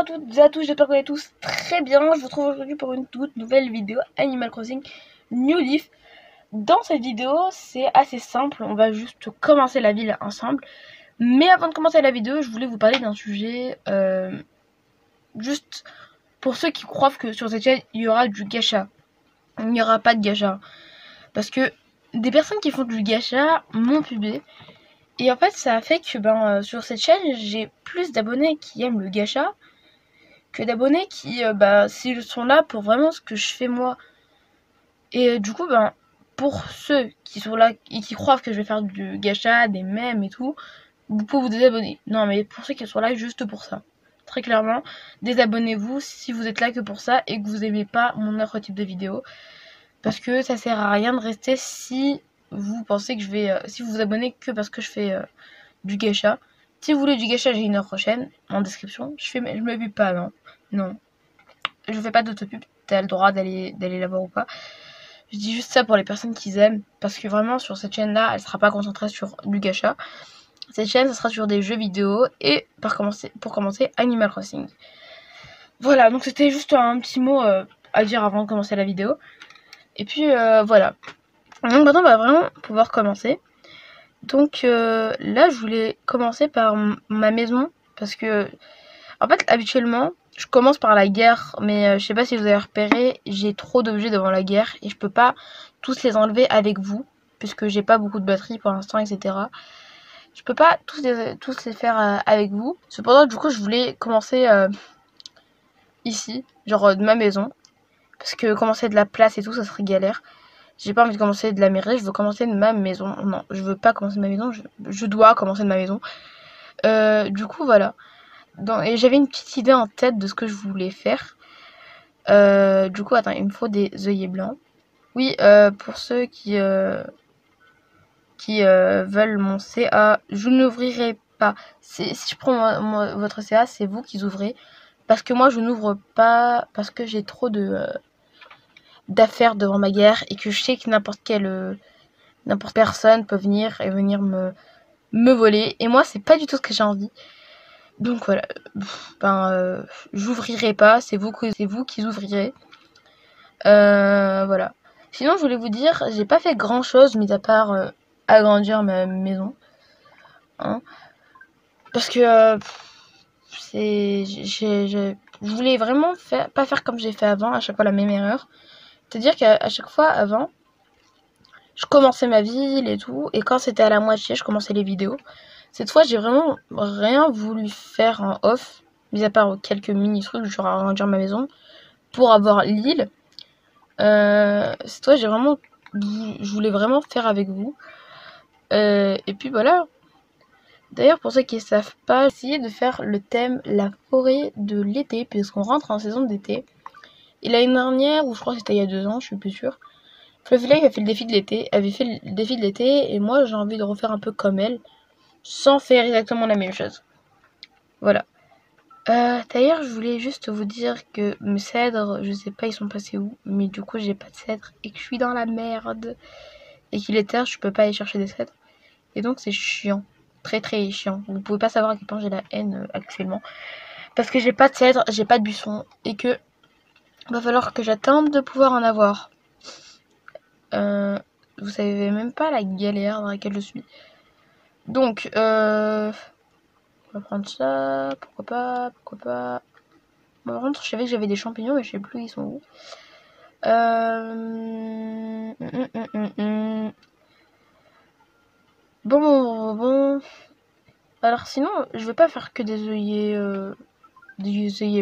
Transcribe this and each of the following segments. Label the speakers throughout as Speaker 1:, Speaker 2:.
Speaker 1: à toutes et à tous, j'espère que vous allez tous très bien. Je vous retrouve aujourd'hui pour une toute nouvelle vidéo Animal Crossing New Leaf. Dans cette vidéo, c'est assez simple, on va juste commencer la ville ensemble. Mais avant de commencer la vidéo, je voulais vous parler d'un sujet, juste pour ceux qui croient que sur cette chaîne, il y aura du gacha. Il n'y aura pas de gacha. Parce que des personnes qui font du gacha m'ont pubé. Et en fait, ça a fait que sur cette chaîne, j'ai plus d'abonnés qui aiment le gacha que d'abonnés qui s'ils sont là pour vraiment ce que je fais moi. Et du coup, pour ceux qui sont là et qui croient que je vais faire du gacha, des mèmes et tout, vous pouvez vous désabonner. Non, mais pour ceux qui sont là juste pour ça, très clairement, désabonnez-vous si vous êtes là que pour ça et que vous aimez pas mon autre type de vidéo. Parce que ça sert à rien de rester si vous pensez que je vais... si vous vous abonnez que parce que je fais du gacha. Si vous voulez du gacha, j'ai une autre chaîne en description. Je me pub pas, non. Non. Je fais pas d'autopub. T'as le droit d'aller la voir ou pas. Je dis juste ça pour les personnes qui aiment. Parce que vraiment, sur cette chaîne-là, elle sera pas concentrée sur du gacha. Cette chaîne, ça sera sur des jeux vidéo. Et pour commencer, Animal Crossing. Voilà, donc c'était juste un petit mot à dire avant de commencer la vidéo. Et puis voilà. Donc maintenant on va vraiment pouvoir commencer. Donc là je voulais commencer par ma maison. Parce que en fait habituellement je commence par la guerre. Mais je sais pas si vous avez repéré, j'ai trop d'objets devant la guerre. Et je peux pas tous les enlever avec vous. Puisque j'ai pas beaucoup de batterie pour l'instant, etc. Je peux pas tous les faire avec vous. Cependant du coup je voulais commencer ici. Genre de ma maison. Parce que commencer de la place et tout ça serait galère. J'ai pas envie de commencer de la mairie, je veux commencer de ma maison. Non, je veux pas commencer de ma maison, je dois commencer de ma maison. Du coup, voilà. Et j'avais une petite idée en tête de ce que je voulais faire. Du coup, attends, il me faut des œillets blancs. Oui, pour ceux qui veulent mon CA, je n'ouvrirai pas. Si je prends votre CA, c'est vous qui ouvrez. Parce que moi, je n'ouvre pas parce que j'ai trop d'affaires devant ma guerre et que je sais que n'importe personne peut venir me voler. Et moi, c'est pas du tout ce que j'ai envie. Donc voilà. J'ouvrirai pas. C'est vous qui ouvrirez. Voilà. Sinon, je voulais vous dire, j'ai pas fait grand chose, mis à part agrandir ma maison. Hein. Parce que je voulais vraiment pas faire comme j'ai fait avant, à chaque fois la même erreur. C'est-à-dire qu'à chaque fois avant, je commençais ma ville et tout, et quand c'était à la moitié, je commençais les vidéos. Cette fois, j'ai vraiment rien voulu faire en off, mis à part quelques mini-trucs, genre arrondir ma maison, pour avoir l'île. Cette fois, je voulais vraiment faire avec vous. Et puis voilà. D'ailleurs, pour ceux qui ne savent pas, essayez de faire le thème la forêt de l'été, puisqu'on rentre en saison d'été. Et l'année dernière, ou je crois que c'était il y a 2 ans, je suis plus sûre, Fluffy a fait le défi de l'été, avait fait le défi de l'été, et moi j'ai envie de refaire un peu comme elle, sans faire exactement la même chose. Voilà. D'ailleurs, je voulais juste vous dire que mes cèdres, je sais pas ils sont passés où, mais du coup j'ai pas de cèdres et que je suis dans la merde. Et qu'il est tard, je peux pas aller chercher des cèdres. Et donc c'est chiant. Très très chiant. Vous pouvez pas savoir à quel point j'ai la haine actuellement. Parce que j'ai pas de cèdres, j'ai pas de buisson, et que va falloir que j'attende de pouvoir en avoir. Vous savez même pas la galère dans laquelle je suis. Donc, on va prendre ça. Pourquoi pas. Bon, par contre, je savais que j'avais des champignons, mais je sais plus où ils sont où. Bon. Alors sinon, je vais pas faire que des œillets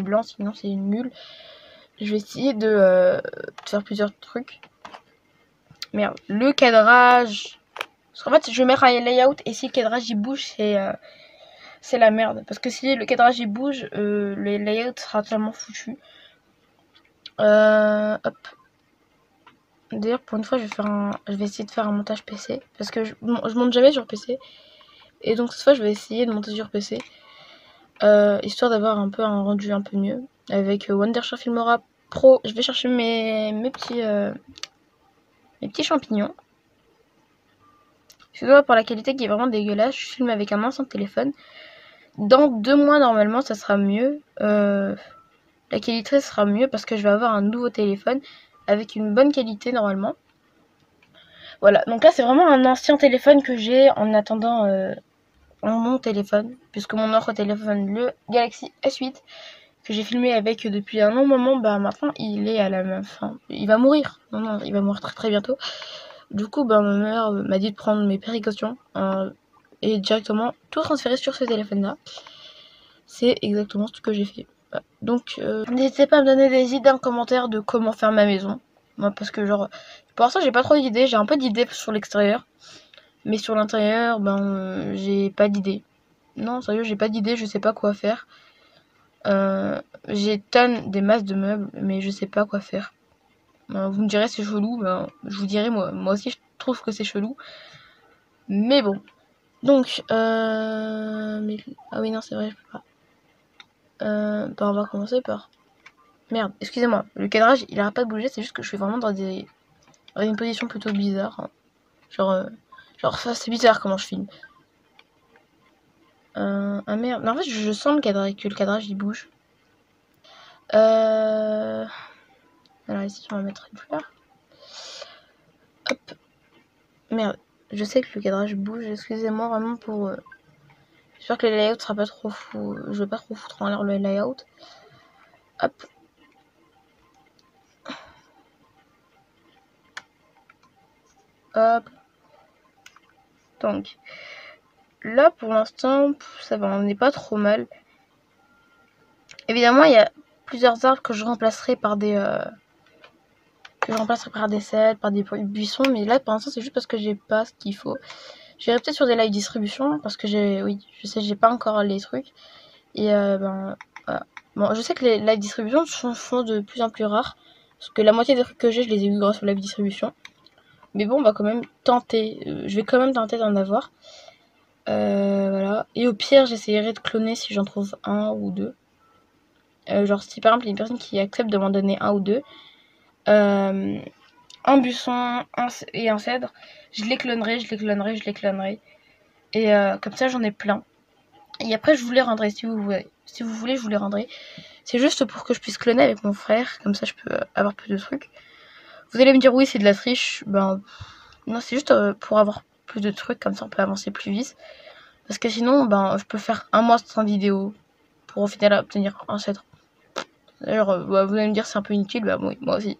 Speaker 1: blancs, sinon c'est nul. Je vais essayer de faire plusieurs trucs. Merde, le cadrage. Parce qu'en fait, je vais mettre un layout et si le cadrage il bouge, c'est la merde. Parce que si le cadrage il bouge, le layout sera totalement foutu. Hop. D'ailleurs, pour une fois, je vais essayer de faire un montage PC. Parce que je monte jamais sur PC. Et donc, cette fois, je vais essayer de monter sur PC. Histoire d'avoir un rendu un peu mieux. Avec Wondershare Filmora Pro, je vais chercher mes petits champignons. Excusez-moi pour la qualité qui est vraiment dégueulasse. Je filme avec un ancien téléphone dans 2 mois normalement ça sera mieux. La qualité sera mieux parce que je vais avoir un nouveau téléphone avec une bonne qualité normalement. Voilà, donc là c'est vraiment un ancien téléphone que j'ai en attendant mon téléphone, puisque mon autre téléphone, le Galaxy S8, que j'ai filmé avec depuis un long moment, bah maintenant il est à la fin, il va mourir. Non, il va mourir très très bientôt. Du coup, bah ma mère m'a dit de prendre mes précautions et directement tout transférer sur ce téléphone-là. C'est exactement ce que j'ai fait. Voilà. Donc, n'hésitez pas à me donner des idées en commentaire de comment faire ma maison. Moi, parce que genre, pour l'instant, j'ai pas trop d'idées. J'ai un peu d'idées sur l'extérieur. Mais sur l'intérieur, j'ai pas d'idées. Non, sérieux, j'ai pas d'idées. Je sais pas quoi faire. J'ai des masses de meubles, mais je sais pas quoi faire. Vous me direz c'est chelou. Je vous dirai, moi aussi, je trouve que c'est chelou. Mais bon. Donc, ah oui, non, c'est vrai, je peux pas. On va commencer par... Merde, excusez-moi, le cadrage il arrête pas de bouger, c'est juste que je suis vraiment dans une position plutôt bizarre. Hein. Genre ça c'est bizarre comment je filme. Ah merde, mais en fait je sens que le cadrage il bouge. Alors ici on va mettre une fleur. Hop. Merde, je sais que le cadrage bouge, excusez-moi vraiment pour... J'espère que le layout sera pas trop fou, je vais pas trop foutre en l'air le layout. Hop. Hop. Donc, là pour l'instant, ça va, on n'est pas trop mal. Évidemment, il y a plusieurs arbres que je remplacerai par des cèdres, par des buissons, mais là pour l'instant c'est juste parce que j'ai pas ce qu'il faut. J'irai peut-être sur des live distribution parce que j'ai pas encore les trucs. Et voilà. Bon, je sais que les live distribution sont de plus en plus rares parce que la moitié des trucs que j'ai, je les ai eu grâce aux live distribution. Mais bon, on va quand même tenter. Je vais quand même tenter d'en avoir. Voilà. Et au pire, j'essayerai de cloner si j'en trouve un ou deux. Genre si par exemple il y a une personne qui accepte de m'en donner un ou deux, un buisson et un cèdre, je les clonerai. Et comme ça j'en ai plein. Et après je vous les rendrai si vous voulez. Si vous voulez je vous les rendrai. C'est juste pour que je puisse cloner avec mon frère, comme ça je peux avoir plus de trucs. Vous allez me dire oui c'est de la triche, non c'est juste pour avoir plus de trucs, comme ça on peut avancer plus vite. Parce que sinon je peux faire un mois sans vidéo pour au final obtenir un cèdre. D'ailleurs, vous allez me dire c'est un peu inutile, oui, moi aussi.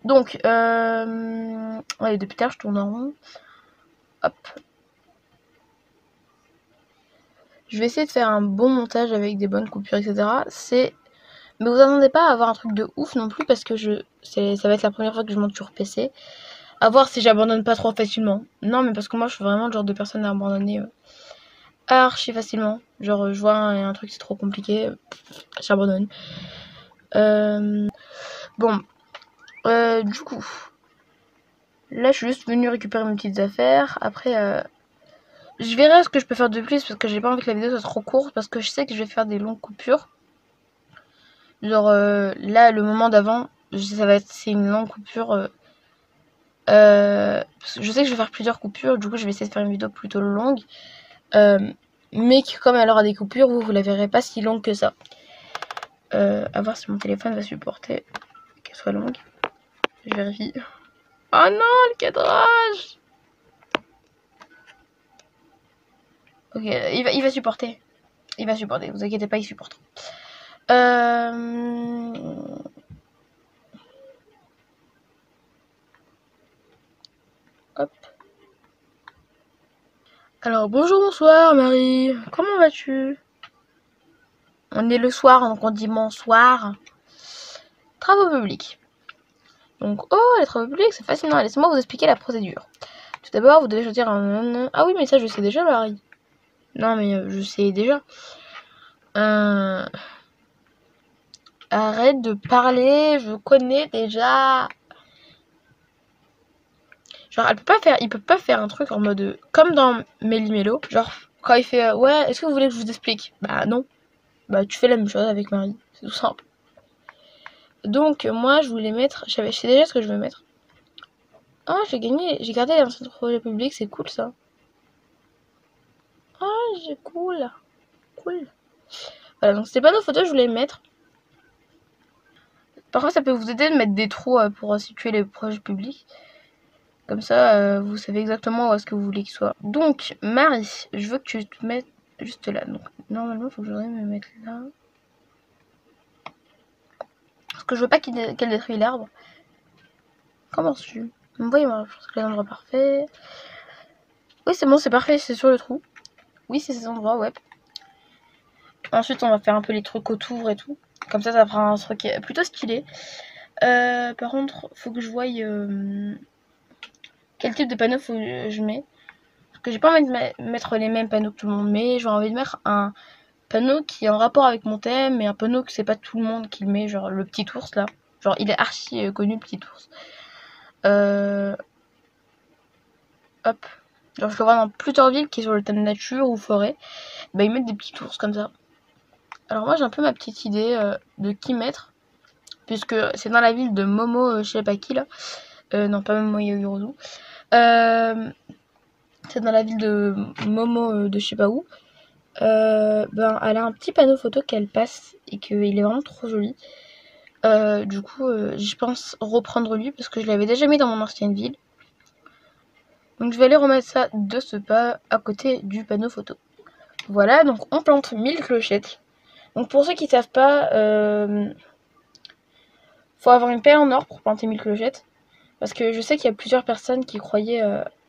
Speaker 1: Donc, allez, depuis tard, je tourne en rond. Hop. Je vais essayer de faire un bon montage avec des bonnes coupures, etc. Mais vous attendez pas à avoir un truc de ouf non plus, parce que ça va être la première fois que je monte sur PC. À voir si j'abandonne pas trop facilement. Non, mais parce que moi, je suis vraiment le genre de personne à abandonner archi facilement. Genre, je vois un truc c'est trop compliqué, j'abandonne. Bon, du coup, là je suis juste venue récupérer mes petites affaires. Après, je verrai ce que je peux faire de plus parce que j'ai pas envie que la vidéo soit trop courte, parce que je sais que je vais faire des longues coupures. Genre là, le moment d'avant, c'est une longue coupure. Parce que je sais que je vais faire plusieurs coupures, du coup je vais essayer de faire une vidéo plutôt longue. Mais comme elle aura des coupures, vous la verrez pas si longue que ça. À voir si mon téléphone va supporter qu'elle soit longue. Je vérifie. Oh non, le cadrage! Ok, il va supporter. Il va supporter, vous inquiétez pas, il supporte. Hop. Alors, bonjour, bonsoir, Marie. Comment vas-tu? On est le soir, donc on dit bonsoir. Travaux publics. Donc, oh, les travaux publics, c'est fascinant. Laissez-moi vous expliquer la procédure. Tout d'abord, vous devez choisir un... Ah oui, mais ça, je sais déjà, Marie. Non, mais je sais déjà. Arrête de parler, je connais déjà. Genre, il peut pas faire un truc en mode... Comme dans Méli-Mélo. Genre, quand il fait... ouais, est-ce que vous voulez que je vous explique? Bah non. Bah tu fais la même chose avec Marie. C'est tout simple. Donc, moi, je voulais mettre... Je sais déjà ce que je vais mettre. Ah, j'ai gagné. J'ai gardé l'ancien projet public. C'est cool, ça. Ah, j'ai cool. cool. Voilà, donc c'était pas nos photos, je voulais mettre. Parfois, ça peut vous aider de mettre des trous pour situer les projets publics. Comme ça, vous savez exactement où est-ce que vous voulez qu'il soit. Donc, Marie, je veux que tu te mettes juste là. Donc, normalement, il faut que j'aurais me mettre là. Parce que je veux pas qu'elle détruise l'arbre. Comment tu voyez-moi, je pense que l'endroit parfait. Oui, c'est bon, c'est parfait, c'est sur le trou. Oui, c'est ces endroits, ouais. Ensuite, on va faire un peu les trucs autour et tout. Comme ça fera un truc plutôt stylé. Par contre, faut que je voie quel type de panneau faut que je mets. Parce que j'ai pas envie de mettre les mêmes panneaux que tout le monde met. J'ai envie de mettre un panneau qui est en rapport avec mon thème et un panneau que c'est pas tout le monde qui le met. Genre le petit ours là. Genre il est archi connu, le petit ours. Hop. Genre je le vois dans plusieurs villes qui est sur le thème nature ou forêt. Bah ils mettent des petits ours comme ça. Alors moi j'ai un peu ma petite idée de qui mettre. Puisque c'est dans la ville de Momo, je sais pas qui là. Non, pas Momo Yorozu. C'est dans la ville de Momo de je sais pas où. Ben, elle a un petit panneau photo qu'elle passe et qu'il est vraiment trop joli. Du coup, je pense reprendre lui parce que je l'avais déjà mis dans mon ancienne ville. Donc je vais aller remettre ça de ce pas à côté du panneau photo. Voilà, donc on plante 1000 clochettes. Donc pour ceux qui savent pas, faut avoir une pelle en or pour planter 1000 clochettes. Parce que je sais qu'il y a plusieurs personnes qui croyaient,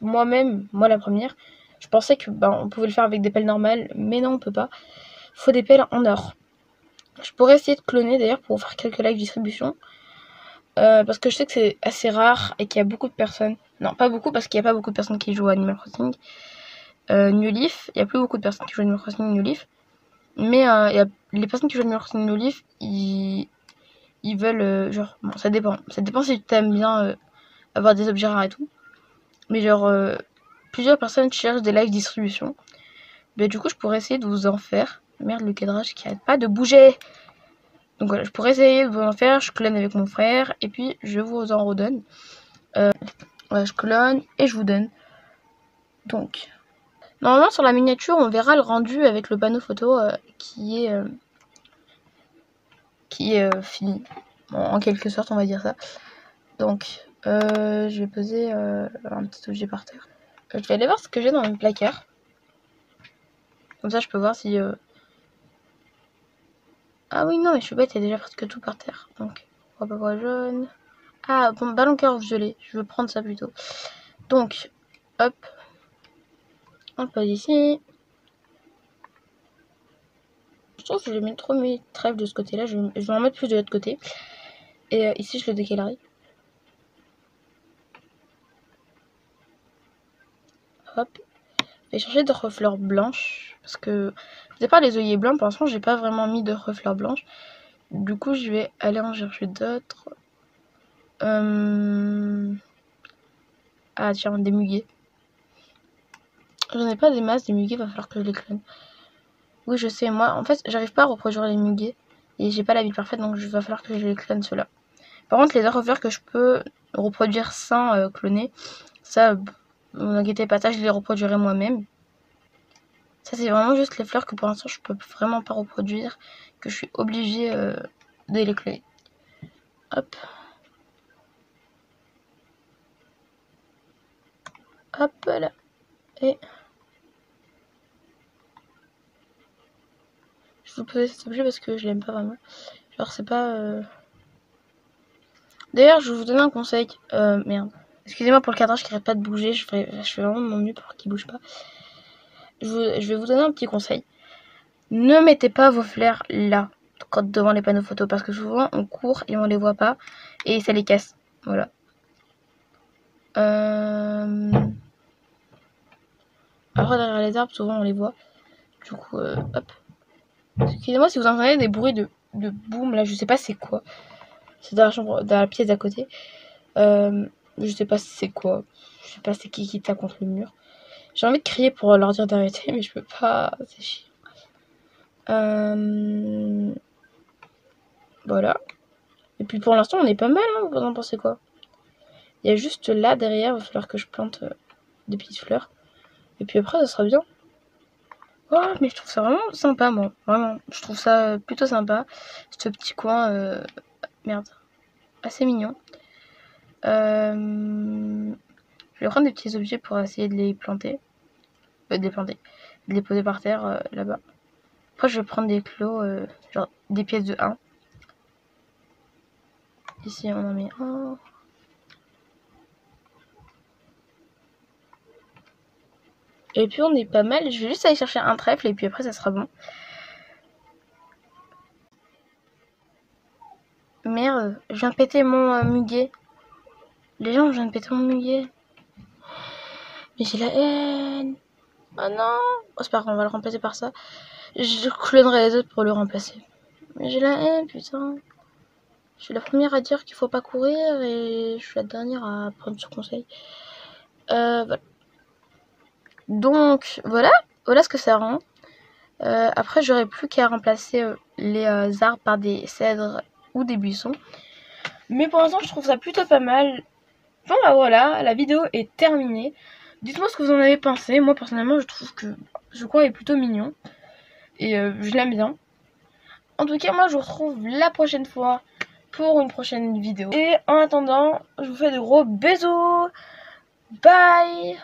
Speaker 1: moi-même, moi la première, je pensais que on pouvait le faire avec des pelles normales, mais non on peut pas. Faut des pelles en or. Je pourrais essayer de cloner d'ailleurs pour faire quelques live distribution. Parce que je sais que c'est assez rare et qu'il y a beaucoup de personnes. Non, pas beaucoup parce qu'il n'y a pas beaucoup de personnes qui jouent à Animal Crossing. New Leaf, il y a plus beaucoup de personnes qui jouent à Animal Crossing New Leaf. Mais les personnes qui jouent à Animal Crossing New Leaf, ils veulent genre bon, ça dépend. Ça dépend si tu aimes bien avoir des objets rares et tout. Mais genre plusieurs personnes cherchent des live distribution. Mais du coup, je pourrais essayer de vous en faire. Merde, le cadrage qui arrête pas de bouger. Donc voilà, je pourrais essayer de vous en faire. Je clone avec mon frère et puis je vous en redonne. Voilà, je clone et je vous donne. Donc, normalement sur la miniature, on verra le rendu avec le panneau photo qui est fini. Bon, en quelque sorte, on va dire ça. Donc, je vais poser un petit objet par terre. Je vais aller voir ce que j'ai dans mon placard. Comme ça, je peux voir si... Ah oui, non, mais je suis bête, il y a déjà presque tout par terre. Donc, bois jaune. Ah, bon, ballon cœur violet. Je veux prendre ça plutôt. Donc, hop. On le pose ici. Je trouve que je mets trop mes trèfles de ce côté-là. Je vais en mettre plus de l'autre côté. Et ici, je le décalerai. Hop. Je vais chercher d'autres fleurs blanches. Parce que, je sais pas, les œillets blancs, pour l'instant, j'ai pas vraiment mis de fleurs blanches. Du coup, je vais aller en chercher d'autres. Ah, tiens, des muguets. J'en ai pas des masses, des muguets, va falloir que je les clone. Oui, je sais, moi, en fait, j'arrive pas à reproduire les muguets. Et j'ai pas la ville parfaite, donc il va falloir que je les clone ceux-là. Par contre, les autres fleurs que je peux reproduire sans cloner, ça, ne vous inquiétez pas, ça, je les reproduirai moi-même. Ça, c'est vraiment juste les fleurs que pour l'instant, je peux vraiment pas reproduire, que je suis obligée de les cloner. Hop. Hop là. Et je vous posais cet objet parce que je l'aime pas vraiment. Genre, c'est pas... D'ailleurs, je vais vous donner un conseil. Merde. Excusez-moi pour le cadrage qui arrête pas de bouger. Je fais vraiment de mon mieux pour qu'il bouge pas. Je vais vous donner un petit conseil. Ne mettez pas vos fleurs là, devant les panneaux photos, parce que souvent on court et on les voit pas et ça les casse. Voilà. Après derrière les arbres, souvent on les voit. Du coup, hop. Excusez-moi si vous entendez des bruits de boum là, je sais pas c'est quoi. C'est dans la chambre, dans la pièce d'à côté. Je sais pas c'est quoi. Je sais pas c'est qui tape contre le mur. J'ai envie de crier pour leur dire d'arrêter, mais je peux pas. C'est chiant. Voilà. Et puis pour l'instant, on est pas mal, hein, vous en pensez quoi? Il y a juste là derrière, il va falloir que je plante des petites fleurs. Et puis après, ça sera bien. Oh, mais je trouve ça vraiment sympa, moi. Vraiment, je trouve ça plutôt sympa. Ce petit coin, merde, assez mignon. Je vais prendre des petits objets pour essayer de les planter. De les planter. De les poser par terre, là-bas. Après, je vais prendre des clos, genre des pièces de 1. Ici, on en met un. Et puis, on est pas mal. Je vais juste aller chercher un trèfle et puis après, ça sera bon. Merde, je viens de péter mon muguet. Les gens, je viens de péter mon muguet. Mais j'ai la haine. Oh non. Oh, c'est pas grave, on va le remplacer par ça. Je clonerai les autres pour le remplacer. Mais j'ai la haine, putain. Je suis la première à dire qu'il faut pas courir et je suis la dernière à prendre ce conseil. Voilà. Donc, voilà ce que ça rend. Après, j'aurais plus qu'à remplacer les arbres par des cèdres ou des buissons. Mais pour l'instant, je trouve ça plutôt pas mal. Bon, bah voilà, la vidéo est terminée. Dites-moi ce que vous en avez pensé. Moi, personnellement, je trouve que ce coin est plutôt mignon. Et je l'aime bien. En tout cas, moi, je vous retrouve la prochaine fois pour une prochaine vidéo. Et en attendant, je vous fais de gros bisous. Bye!